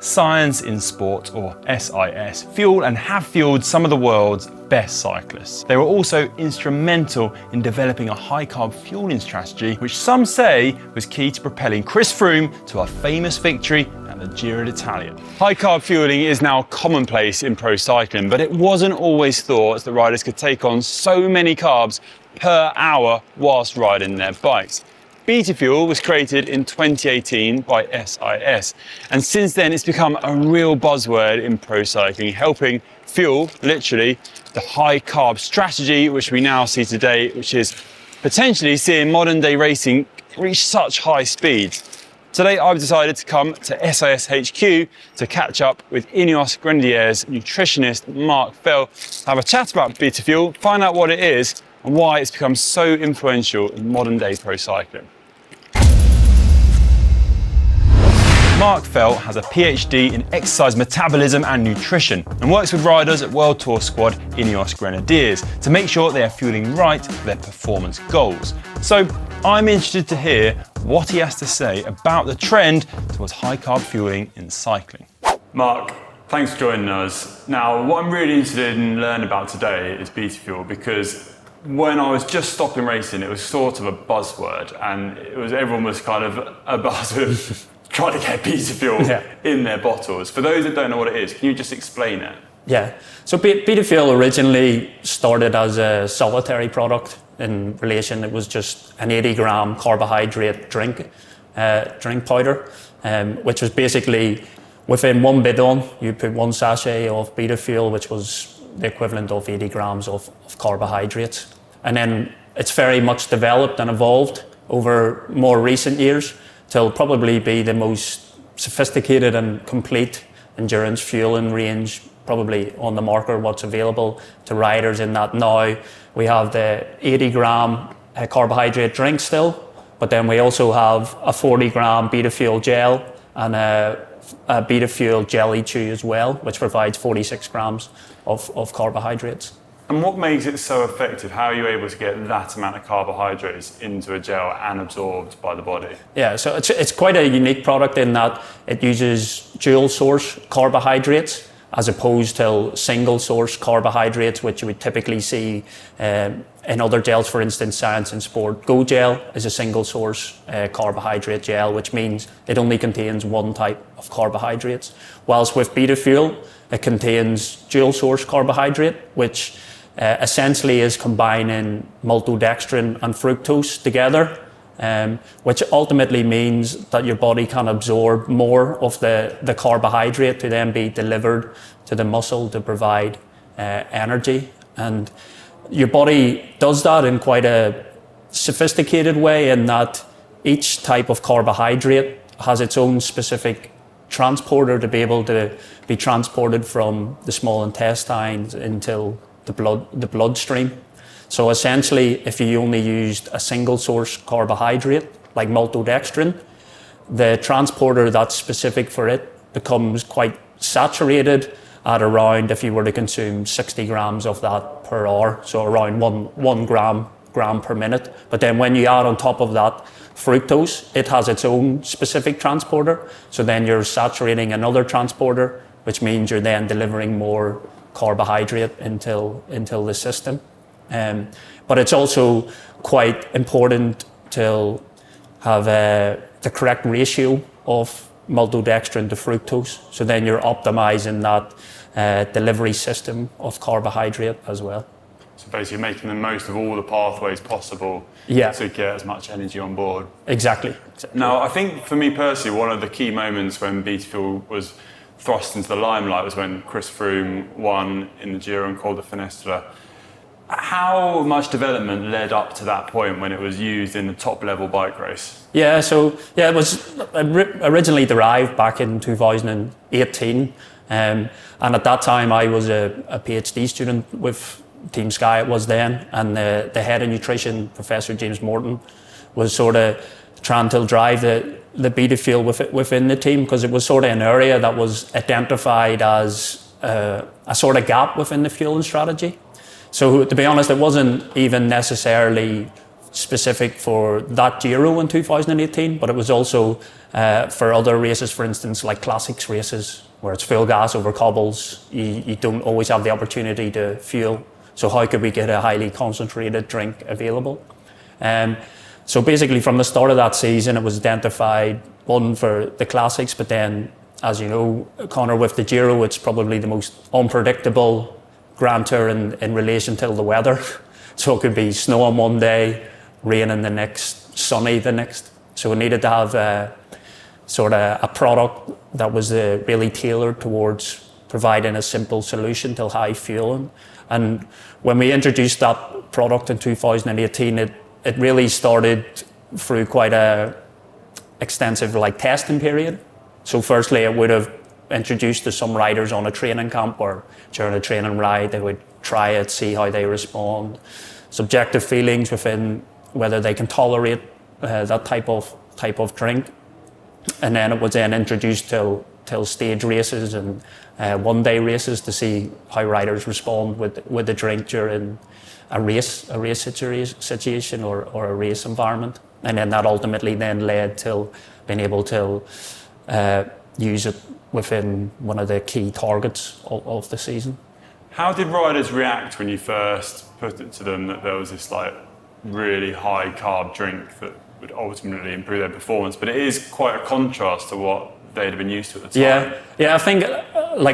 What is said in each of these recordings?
Science in Sport, or SIS, fuel and have fueled some of the world's best cyclists. They were also instrumental in developing a high-carb fueling strategy, which some say was key to propelling Chris Froome to a famous victory at the Giro d'Italia. High-carb fueling is now commonplace in pro cycling, but it wasn't always thought that riders could take on so many carbs per hour whilst riding their bikes. Beta fuel was created in 2018 by SIS, and since then it's become a real buzzword in pro cycling, helping fuel, literally, the high carb strategy which we now see today, which is potentially seeing modern day racing reach such high speeds. Today I've decided to come to SIS HQ to catch up with Ineos Grenadiers nutritionist Marc Fell, have a chat about beta fuel, find out what it is and why it's become so influential in modern day pro cycling. Marc Fell has a PhD in exercise metabolism and nutrition and works with riders at World Tour squad Ineos Grenadiers to make sure they are fueling right for their performance goals. So I'm interested to hear what he has to say about the trend towards high carb fueling in cycling. Marc, thanks for joining us. Now, what I'm really interested in learning about today is beta fuel, because when I was just stopping racing, it was sort of a buzzword, and everyone was kind of a buzzword trying to get beta fuel in their bottles. For those that don't know what it is, can you just explain it? Yeah, so beta fuel originally started as a solitary product in relation. It was just an 80-gram carbohydrate drink powder, which was basically within one bidon, you put one sachet of beta fuel, which was the equivalent of 80 grams of carbohydrates. And then it's very much developed and evolved over more recent years till probably be the most sophisticated and complete endurance fueling range probably on the market, what's available to riders, in that now we have the 80 gram carbohydrate drink still, but then we also have a 40 gram beta fuel gel and a beta fuel jelly chew as well, which provides 46 grams of carbohydrates. And what makes it so effective? How are you able to get that amount of carbohydrates into a gel and absorbed by the body? Yeah, so it's quite a unique product in that it uses dual source carbohydrates as opposed to single source carbohydrates, which you would typically see in other gels. For instance, Science in Sport Go Gel is a single source carbohydrate gel, which means it only contains one type of carbohydrates. Whilst with beta fuel, it contains dual source carbohydrate, which essentially is combining maltodextrin and fructose together, which ultimately means that your body can absorb more of the carbohydrate to then be delivered to the muscle to provide energy. And your body does that in quite a sophisticated way, in that each type of carbohydrate has its own specific transporter to be able to be transported from the small intestines into the bloodstream. So essentially, if you only used a single source carbohydrate like maltodextrin, the transporter that's specific for it becomes quite saturated at around, if you were to consume 60 grams of that per hour, so around one gram per minute. But then when you add on top of that fructose, it has its own specific transporter. So then you're saturating another transporter, which means you're then delivering more carbohydrate into the system. But it's also quite important to have the correct ratio of maltodextrin to fructose. So then you're optimizing that delivery system of carbohydrate as well. So basically making the most of all the pathways possible to get as much energy on board. Exactly. Now, I think for me personally, one of the key moments when beta fuel was thrust into the limelight was when Chris Froome won in the Giro and Col de Finestra. How much development led up to that point when it was used in the top level bike race? It was originally derived back in 2018. And at that time I was a PhD student with Team Sky, it was then, and the head of nutrition, Professor James Morton, was sort of trying to drive the beta fuel within the team, because it was sort of an area that was identified as a sort of gap within the fueling strategy. So to be honest, it wasn't even necessarily specific for that Giro in 2018, but it was also for other races, for instance, like classics races, where it's full gas over cobbles. You don't always have the opportunity to fuel. So how could we get a highly concentrated drink available? So basically from the start of that season, it was identified, one for the classics, but then, as you know, Conor, with the Giro, it's probably the most unpredictable Grand Tour in relation to the weather. So it could be snow on one day, rain in the next, sunny the next. So we needed to have a product that was really tailored towards providing a simple solution to high fueling. And when we introduced that product in 2018, it really started through quite a extensive testing period. So firstly, it would have introduced to some riders on a training camp, or during a training ride, they would try it, see how they respond. Subjective feelings within whether they can tolerate that type of drink. And then it was then introduced till stage races and one-day races to see how riders respond with the drink during a race situation or a race environment. And then that ultimately then led to being able to use it within one of the key targets of the season. How did riders react when you first put it to them that there was this really high carb drink that would ultimately improve their performance? But it is quite a contrast to what they'd have been used to at the time. Yeah, I think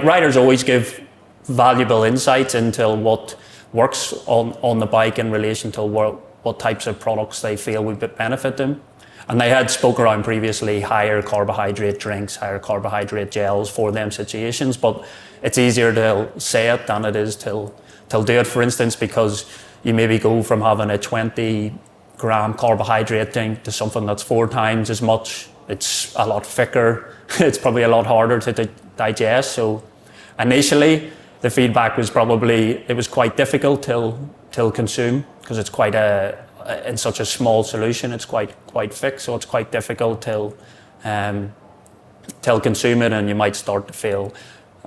riders always give valuable insights into what works on the bike in relation to what types of products they feel would benefit them. And they had spoke around previously higher carbohydrate drinks, higher carbohydrate gels for them situations, but it's easier to say it than it is to do it, for instance, because you maybe go from having a 20-gram carbohydrate drink to something that's 4 times as much. It's a lot thicker. It's probably a lot harder to digest. So initially, the feedback was probably it was quite difficult till consume, because it's quite in such a small solution. It's quite thick, so it's quite difficult till consume it, and you might start to feel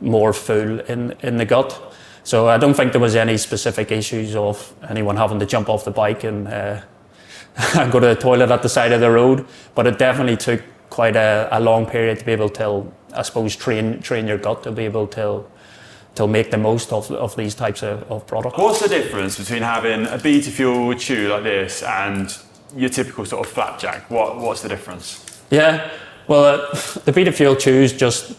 more full in the gut. So I don't think there was any specific issues of anyone having to jump off the bike and go to the toilet at the side of the road. But it definitely took quite a long period to be able to, I suppose, train your gut to be able to make the most of these types of products. What's the difference between having a beta fuel chew like this and your typical sort of flapjack? What's the difference? Yeah, well, the beta fuel chews just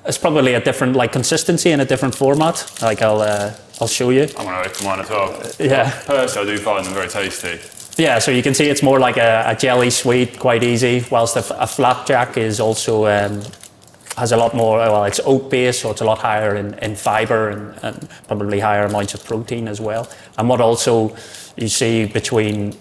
it's probably a different consistency and a different format. I'll show you. I'm gonna open mine as well. Yeah. Personally, I do find them very tasty. Yeah, so you can see it's more like a jelly sweet, quite easy. Whilst a flapjack is also has a lot more. Well, it's oat based, so it's a lot higher in fibre and probably higher amounts of protein as well. And what also you see between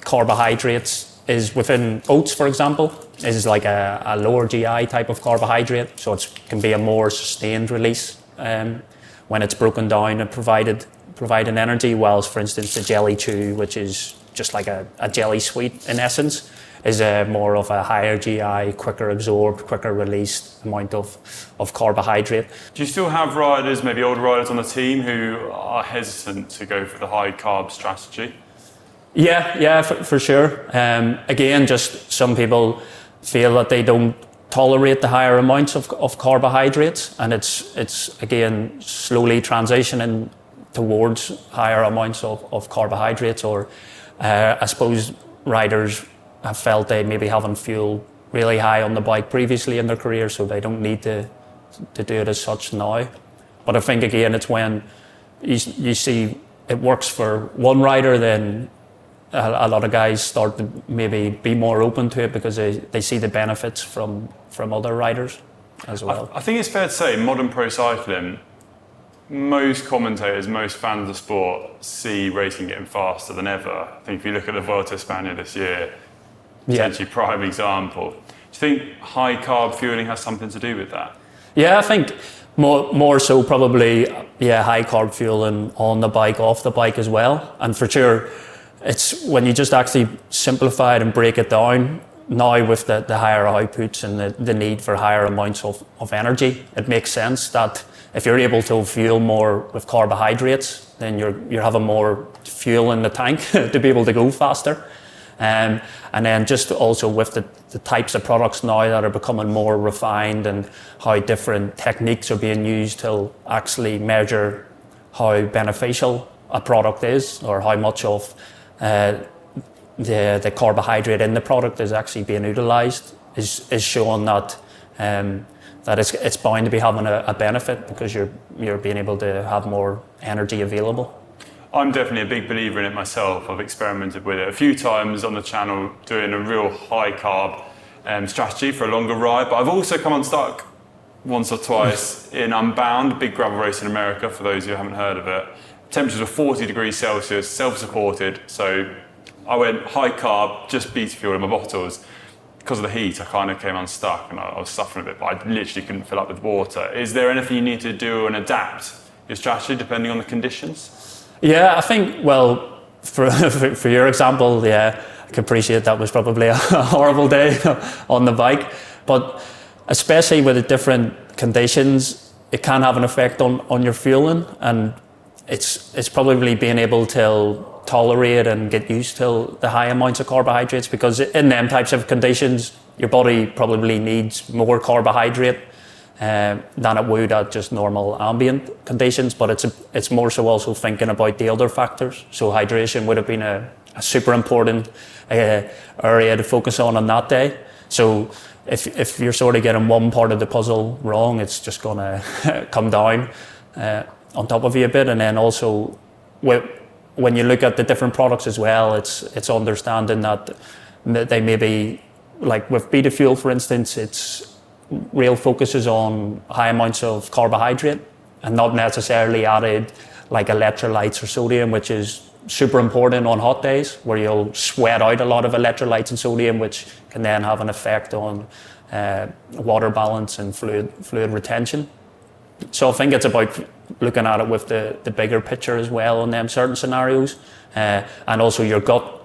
carbohydrates is within oats, for example, is like a lower GI type of carbohydrate, so it can be a more sustained release when it's broken down and providing energy, whilst, for instance, the jelly chew, which is just like a jelly sweet in essence, is more of a higher GI, quicker absorbed, quicker released amount of carbohydrate. Do you still have riders, maybe older riders on the team, who are hesitant to go for the high carb strategy? Yeah, for sure. Again, just some people feel that they don't tolerate the higher amounts of carbohydrates, and it's again slowly transitioning towards higher amounts of carbohydrates, or I suppose riders have felt they maybe haven't fueled really high on the bike previously in their career, so they don't need to do it as such now. But I think again, it's when you see it works for one rider, then a lot of guys start to maybe be more open to it because they see the benefits from other riders as well. I think it's fair to say, modern pro cycling, most commentators, most fans of sport see racing getting faster than ever. I think if you look at the Vuelta a España this year, potentially prime example. Do you think high carb fueling has something to do with that? Yeah, I think more so probably, high carb fueling on the bike, off the bike as well. And for sure, it's when you just actually simplify it and break it down, now with the higher outputs and the need for higher amounts of energy, it makes sense that if you're able to fuel more with carbohydrates, then you're having more fuel in the tank to be able to go faster. And then just also with the types of products now that are becoming more refined and how different techniques are being used to actually measure how beneficial a product is, or how much of the carbohydrate in the product is actually being utilized, is showing that that it's bound to be having a benefit, because you're being able to have more energy available. I'm definitely a big believer in it myself. I've experimented with it a few times on the channel, doing a real high carb strategy for a longer ride, but I've also come unstuck once or twice in Unbound, a big gravel race in America, for those who haven't heard of it. Temperatures were 40 degrees Celsius, self-supported, so I went high carb, just beta fuel in my bottles. Because of the heat, I kind of came unstuck and I was suffering a bit, but I literally couldn't fill up with water. Is there anything you need to do and adapt your strategy depending on the conditions? Yeah, I think, well, for your example, yeah, I can appreciate that was probably a horrible day on the bike, but especially with the different conditions, it can have an effect on your fueling, and it's probably being able to tolerate and get used to the high amounts of carbohydrates, because in them types of conditions, your body probably needs more carbohydrate than it would at just normal ambient conditions, but it's more so also thinking about the other factors. So hydration would have been a super important area to focus on that day. So if you're sort of getting one part of the puzzle wrong, it's just going to come down on top of you a bit. And then also when you look at the different products as well, it's understanding that they may be, like with beta fuel, for instance, its real focuses on high amounts of carbohydrate and not necessarily added like electrolytes or sodium, which is super important on hot days where you'll sweat out a lot of electrolytes and sodium, which can then have an effect on water balance and fluid retention. So I think it's about looking at it with the bigger picture as well in them certain scenarios, and also your gut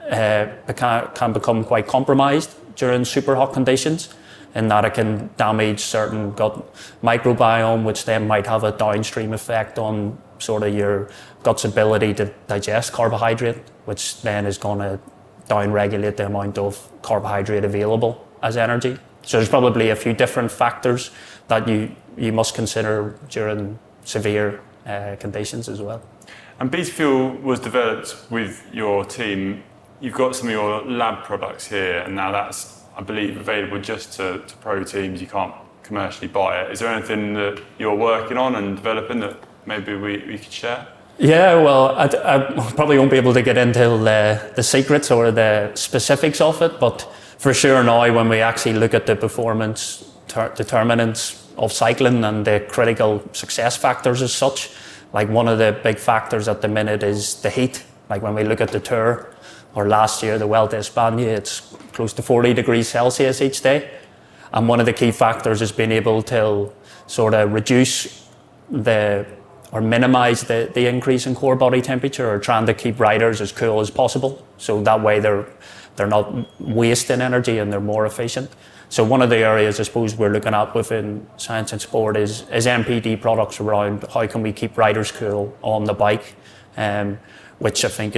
can become quite compromised during super hot conditions, in that it can damage certain gut microbiome, which then might have a downstream effect on sort of your gut's ability to digest carbohydrate, which then is going to down-regulate the amount of carbohydrate available as energy. So there's probably a few different factors that you must consider during severe conditions as well. And beta fuel was developed with your team. You've got some of your lab products here, and now that's, I believe, available just to pro teams. You can't commercially buy it. Is there anything that you're working on and developing that maybe we could share? Yeah, well, I probably won't be able to get into the secrets or the specifics of it, but for sure now when we actually look at the performance determinants of cycling and the critical success factors as such, like one of the big factors at the minute is the heat. Like when we look at the Tour, or last year, the Vuelta a España, it's close to 40 degrees Celsius each day. And one of the key factors is being able to sort of reduce or minimize the increase in core body temperature, or trying to keep riders as cool as possible. So that way they're not wasting energy and they're more efficient. So one of the areas I suppose we're looking at within science and sport is MPD products around how can we keep riders cool on the bike, which I think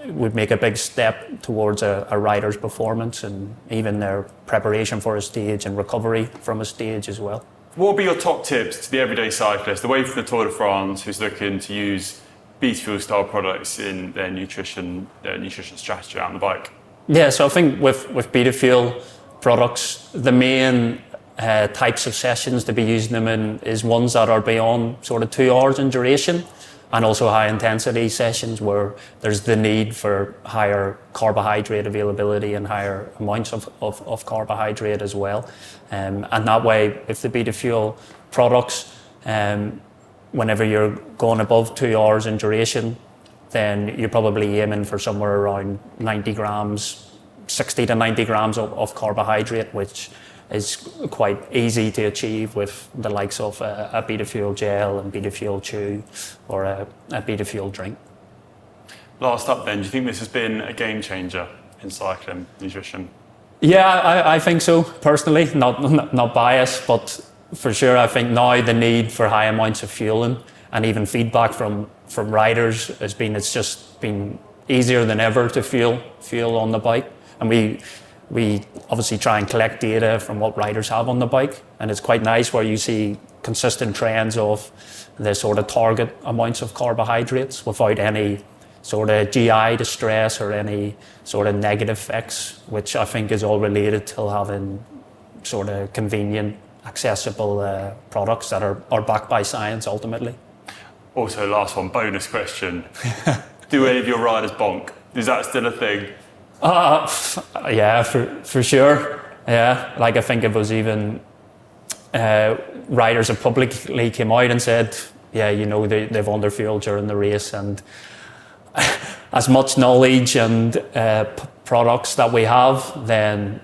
would make a big step towards a rider's performance and even their preparation for a stage and recovery from a stage as well. What would be your top tips to the everyday cyclist away from the Tour de France who's looking to use beta fuel style products in their nutrition strategy on the bike? Yeah, so I think with beta fuel products, the main types of sessions to be using them in is ones that are beyond sort of 2 hours in duration, and also high intensity sessions where there's the need for higher carbohydrate availability and higher amounts of carbohydrate as well. And that way, with the beta fuel products, whenever you're going above 2 hours in duration, then you're probably aiming for somewhere around 90 grams, 60 to 90 grams of carbohydrate, which is quite easy to achieve with the likes of a beta fuel gel and beta fuel chew, or a beta fuel drink. Last up then, do you think this has been a game changer in cycling nutrition? Yeah, I think so, personally, not biased, but for sure I think now the need for high amounts of fueling and even feedback from riders it's just been easier than ever to fuel on the bike. And we obviously try and collect data from what riders have on the bike, and it's quite nice where you see consistent trends of the sort of target amounts of carbohydrates without any sort of GI distress or any sort of negative effects, which I think is all related to having sort of convenient, accessible products that are backed by science ultimately. Also, last one, bonus question. Do any of your riders bonk? Is that still a thing? Yeah, for sure. Yeah, like I think it was even riders have publicly came out and said, yeah, you know, they've underfueled during the race, and as much knowledge and products that we have, then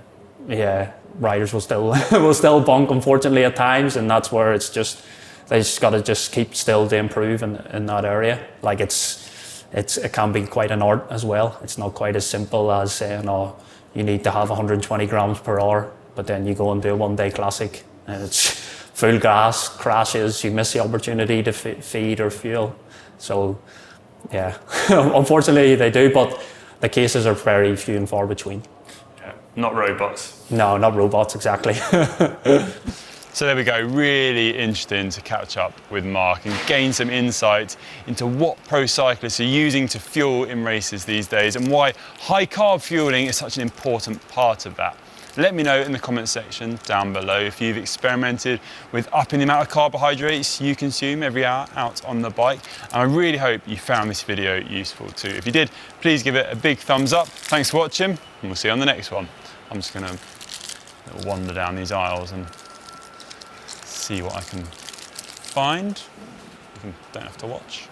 yeah, riders will still bonk, unfortunately, at times, and that's where it's just they just got to just keep still to improve in that area. Like it can be quite an art as well. It's not quite as simple as saying, oh, you need to have 120 grams per hour, but then you go and do a one-day classic and it's full gas, crashes, you miss the opportunity to feed or fuel. So yeah, unfortunately they do, but the cases are very few and far between. Yeah, not robots. No, not robots, exactly. So there we go, really interesting to catch up with Marc and gain some insight into what pro cyclists are using to fuel in races these days and why high carb fueling is such an important part of that. Let me know in the comment section down below if you've experimented with upping the amount of carbohydrates you consume every hour out on the bike. And I really hope you found this video useful too. If you did, please give it a big thumbs up. Thanks for watching, and we'll see you on the next one. I'm just going to wander down these aisles and see what I can find. You don't have to watch.